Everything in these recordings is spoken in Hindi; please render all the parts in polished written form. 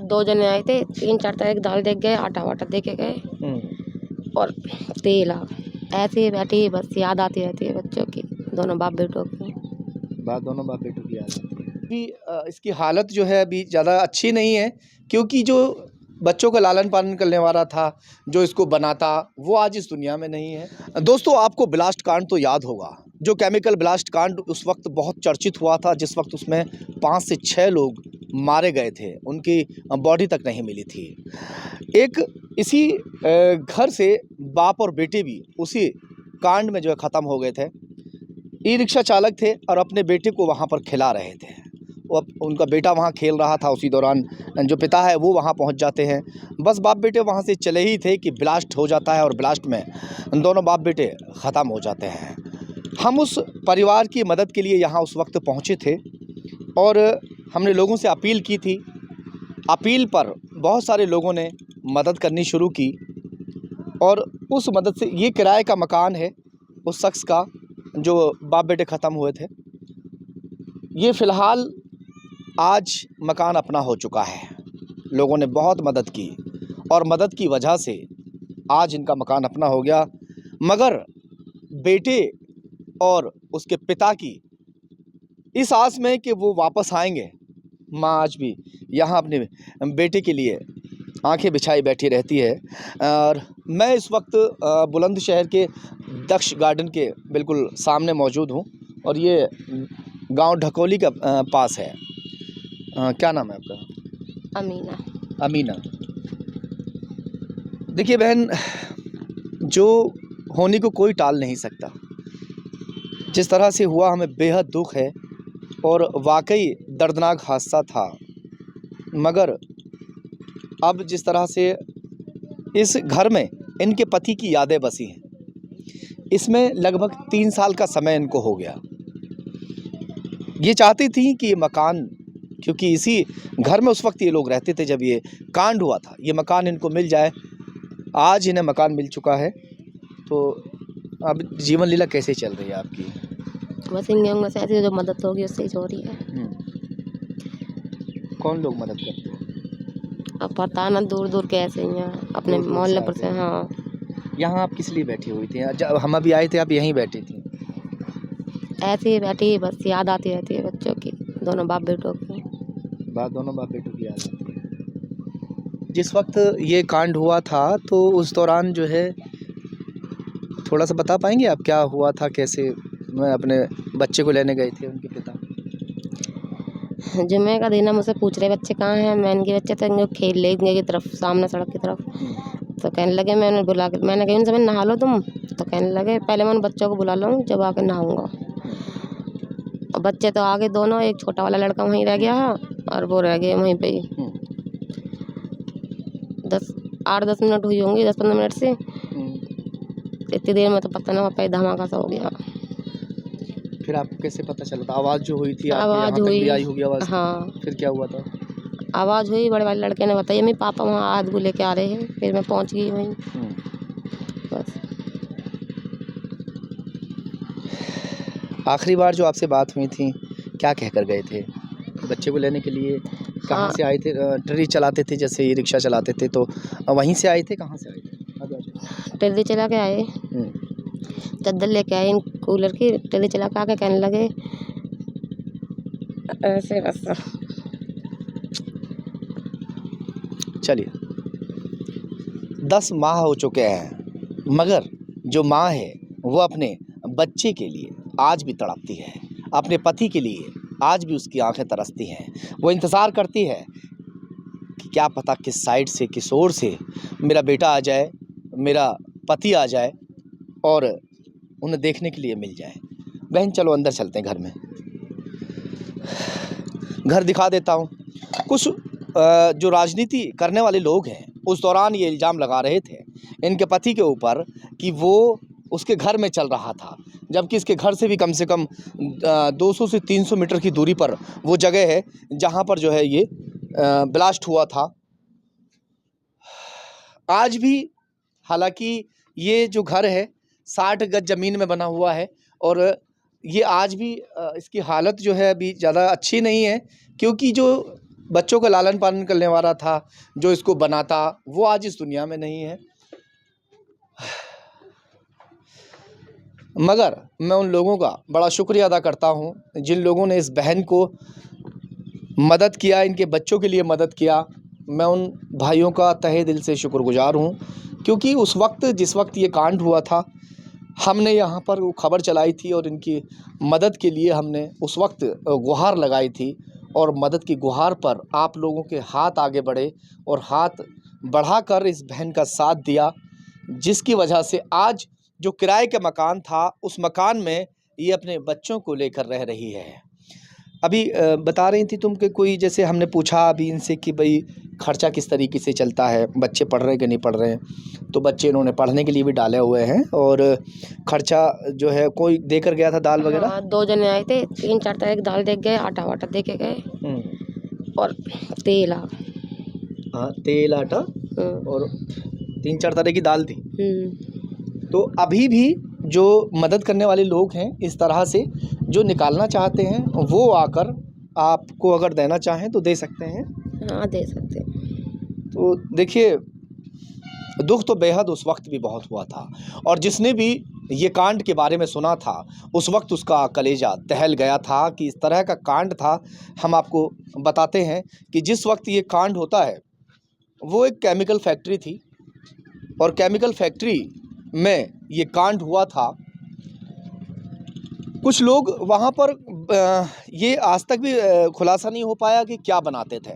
2 जने आए थे, 3-4 तरह की दाल देके गए, आटा-वाटा देके गए और तेल ऐसे ही बैठी बस याद आती रहती है बच्चों की, दोनों बाप बेटों की। दोनों बाप बेटों की याद आती है। अभी इसकी हालत जो है अभी ज़्यादा अच्छी नहीं है, क्योंकि जो बच्चों का लालन पालन करने वाला था, जो इसको बनाता, वो आज इस दुनिया में नहीं है। दोस्तों, आपको ब्लास्ट कांड तो याद होगा, जो केमिकल ब्लास्ट कांड उस वक्त बहुत चर्चित हुआ था, जिस वक्त उसमें 5 से 6 लोग मारे गए थे, उनकी बॉडी तक नहीं मिली थी। एक इसी घर से बाप और बेटे भी उसी कांड में जो है ख़त्म हो गए थे। ई रिक्शा चालक थे और अपने बेटे को वहाँ पर खिला रहे थे। उनका बेटा वहाँ खेल रहा था, उसी दौरान जो पिता है वो वहाँ पहुँच जाते हैं। बस बाप बेटे वहाँ से चले ही थे कि ब्लास्ट हो जाता है और ब्लास्ट में दोनों बाप बेटे ख़त्म हो जाते हैं। हम उस परिवार की मदद के लिए यहाँ उस वक्त पहुँचे थे और हमने लोगों से अपील की थी। अपील पर बहुत सारे लोगों ने मदद करनी शुरू की और उस मदद से ये किराए का मकान है उस शख्स का जो बाप बेटे ख़त्म हुए थे। ये फ़िलहाल आज मकान अपना हो चुका है। लोगों ने बहुत मदद की और मदद की वजह से आज इनका मकान अपना हो गया। मगर बेटे और उसके पिता की इस आस में कि वो वापस आएंगे, माँ आज भी यहाँ अपने बेटे के लिए आंखें बिछाई बैठी रहती है। और मैं इस वक्त बुलंदशहर के दक्ष गार्डन के बिल्कुल सामने मौजूद हूँ और ये गांव ढकोली का पास है। क्या नाम है आपका? अमीना। अमीना। देखिए बहन, जो होने को कोई टाल नहीं सकता। जिस तरह से हुआ हमें बेहद दुख है और वाकई दर्दनाक हादसा था। मगर अब जिस तरह से इस घर में इनके पति की यादें बसी हैं, इसमें लगभग 3 साल का समय इनको हो गया। ये चाहती थी कि ये मकान, क्योंकि इसी घर में उस वक्त ये लोग रहते थे जब ये कांड हुआ था, ये मकान इनको मिल जाए। आज इन्हें मकान मिल चुका है। तो अब जीवन लीला कैसे चल रही है आपकी? बस इन लोगों से ऐसी जो मदद होगी उससे ही हो रही है। कौन लोग मदद करते हैं? अब पता ना, दूर दूर के ऐसे ही हैं, अपने मोहल्ले पर से। हाँ। यहाँ आप किस लिए बैठी हुई थी? जब हम अभी आए थे आप यहीं बैठी थी? ऐसे ही बैठी बस याद आती रहती है बच्चों की, दोनों बाप बेटों की। दोनों बाप बेटों की याद आती है। जिस वक्त ये कांड हुआ था तो उस दौरान जो है, थोड़ा सा बता पाएंगे आप क्या हुआ था, कैसे मैं अपने बच्चे को लेने गए थे उनके पिता? जुम्मे का दिन मुझसे पूछ रहे बच्चे कहाँ हैं। मैं इनके बच्चे थे, इनको खेल ले की तरफ, सामने सड़क की तरफ। तो कहने लगे, मैंने बुला के, मैंने कहा उनसे मैं नहा लो तुम। तो कहने लगे पहले मैं उन बच्चों को बुला लूँ, जब आके नहाऊंगा। और बच्चे तो आगे दोनों, एक छोटा वाला लड़का वहीं रह गया है और वो रह गए वहीं पे ही। 8-10 मिनट हुई होंगी, 10-15 मिनट से। इतनी देर में तो पता ना वहाँ पे धमाका सा हो गया। फिर आपको कैसे पता चला था? आवाज़ जो हुई थी, आवाज़ हुई, भी आई होगी आवाज़? हाँ। फिर क्या हुआ था? आवाज़ हुई, बड़े वाले लड़के ने बताया, मेरे पापा वहाँ आदमी लेके आ रहे हैं। फिर मैं पहुँच गई वहीं। बस। आखिरी बार जो आपसे बात हुई थी, क्या कहकर गए थे? बच्चे को लेने के लिए कहाँ से आए थे? ट्रली चलाते थे, जैसे ये रिक्शा चलाते थे, तो वहीं से आए थे? कहाँ से आए थे? ट्रली चला के आए, चद्दर लेके आए कूलर की, ट्रली चला के आके कहने लगे ऐसे बस। चलिए, 10 माह हो चुके हैं, मगर जो माँ है वो अपने बच्चे के लिए आज भी तड़पती है, अपने पति के लिए आज भी उसकी आंखें तरसती हैं। वो इंतज़ार करती है कि क्या पता किस साइड से, किस ओर से मेरा बेटा आ जाए, मेरा पति आ जाए और उन्हें देखने के लिए मिल जाए। बहन चलो अंदर चलते हैं घर में, घर दिखा देता हूँ। कुछ जो राजनीति करने वाले लोग हैं उस दौरान ये इल्ज़ाम लगा रहे थे इनके पति के ऊपर कि वो उसके घर में चल रहा था, जबकि इसके घर से भी कम से कम 200 से 300 मीटर की दूरी पर वो जगह है जहाँ पर जो है ये ब्लास्ट हुआ था। आज भी हालांकि ये जो घर है 60 गज ज़मीन में बना हुआ है और ये आज भी इसकी हालत जो है अभी ज़्यादा अच्छी नहीं है, क्योंकि जो बच्चों का लालन पालन करने वाला था, जो इसको बनाता, वो आज इस दुनिया में नहीं है। मगर मैं उन लोगों का बड़ा शुक्रिया अदा करता हूँ जिन लोगों ने इस बहन को मदद किया, इनके बच्चों के लिए मदद किया। मैं उन भाइयों का तहे दिल से शुक्रगुजार हूँ, क्योंकि उस वक्त जिस वक्त ये कांड हुआ था, हमने यहाँ पर वो खबर चलाई थी और इनकी मदद के लिए हमने उस वक्त गुहार लगाई थी। और मदद की गुहार पर आप लोगों के हाथ आगे बढ़े और हाथ बढ़ाकर इस बहन का साथ दिया, जिसकी वजह से आज जो किराए का मकान था, उस मकान में ये अपने बच्चों को लेकर रह रही है। अभी बता रही थी तुम कि कोई, जैसे हमने पूछा अभी इनसे कि भाई खर्चा किस तरीके से चलता है, बच्चे पढ़ रहे हैं कि नहीं पढ़ रहे हैं, तो बच्चे इन्होंने पढ़ने के लिए भी डाले हुए हैं और खर्चा जो है कोई देकर गया था दाल वगैरह। हाँ, 2 जने आए थे, 3-4 तरह की दाल दे गए, आटा वाटा दे के गए और तेल हाँ, तेल आटा और 3-4 तरह की दाल थी। तो अभी भी जो मदद करने वाले लोग हैं इस तरह से, जो निकालना चाहते हैं, वो आकर आपको अगर देना चाहें तो दे सकते हैं। हाँ, दे सकते हैं। तो देखिए, दुख तो बेहद उस वक्त भी बहुत हुआ था, और जिसने भी ये कांड के बारे में सुना था, उस वक्त उसका कलेजा दहल गया था कि इस तरह का कांड था। हम आपको बताते हैं कि जिस वक्त ये कांड होता है, वो एक केमिकल फैक्ट्री थी और केमिकल फैक्ट्री में ये कांड हुआ था। कुछ लोग वहाँ पर ये आज तक भी खुलासा नहीं हो पाया कि क्या बनाते थे।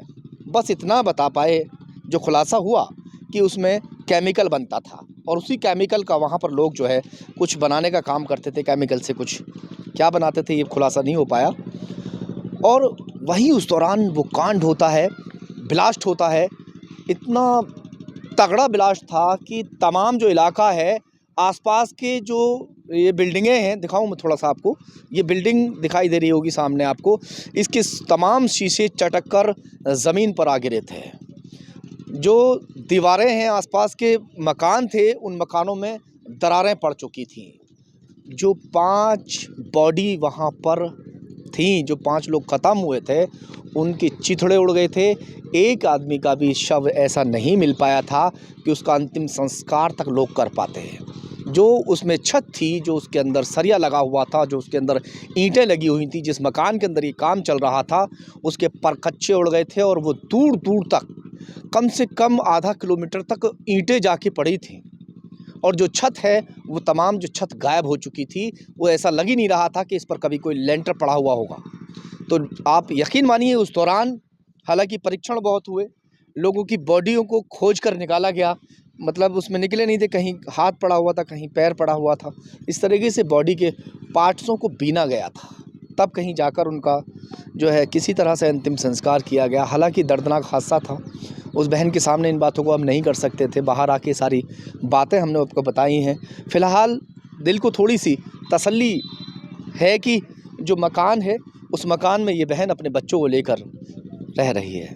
बस इतना बता पाए जो खुलासा हुआ कि उसमें केमिकल बनता था और उसी केमिकल का वहाँ पर लोग जो है कुछ बनाने का काम करते थे। केमिकल से कुछ क्या बनाते थे ये खुलासा नहीं हो पाया। और वही उस दौरान वो कांड होता है, ब्लास्ट होता है। इतना तगड़ा ब्लास्ट था कि तमाम जो इलाका है, आसपास के जो ये बिल्डिंगें हैं, दिखाऊं मैं थोड़ा सा आपको, ये बिल्डिंग दिखाई दे रही होगी सामने आपको, इसके तमाम शीशे चटक कर ज़मीन पर आ गिरे थे। जो दीवारें हैं, आसपास के मकान थे, उन मकानों में दरारें पड़ चुकी थीं। जो 5 बॉडी वहाँ पर थीं, जो 5 लोग ख़त्म हुए थे, उनके चिथड़े उड़ गए थे। एक आदमी का भी शव ऐसा नहीं मिल पाया था कि उसका अंतिम संस्कार तक लोग कर पाते हैं। जो उसमें छत थी, जो उसके अंदर सरिया लगा हुआ था, जो उसके अंदर ईंटें लगी हुई थी, जिस मकान के अंदर ये काम चल रहा था, उसके परखच्चे उड़ गए थे और वो दूर दूर तक, कम से कम आधा किलोमीटर तक ईंटें जाके पड़ी थी। और जो छत है, वो तमाम जो छत गायब हो चुकी थी। वो ऐसा लग ही नहीं रहा था कि इस पर कभी कोई लेंटर पड़ा हुआ होगा। तो आप यकीन मानिए, उस दौरान हालांकि परीक्षण बहुत हुए, लोगों की बॉडियों को खोज कर निकाला गया, मतलब उसमें निकले नहीं थे, कहीं हाथ पड़ा हुआ था, कहीं पैर पड़ा हुआ था। इस तरीके से बॉडी के पार्ट्सों को बीना गया था, तब कहीं जाकर उनका जो है किसी तरह से अंतिम संस्कार किया गया। हालांकि दर्दनाक हादसा था। उस बहन के सामने इन बातों को हम नहीं कर सकते थे, बाहर आके सारी बातें हमने आपको बताई हैं। फ़िलहाल दिल को थोड़ी सी तसल्ली है कि जो मकान है, उस मकान में ये बहन अपने बच्चों को लेकर रह रही है।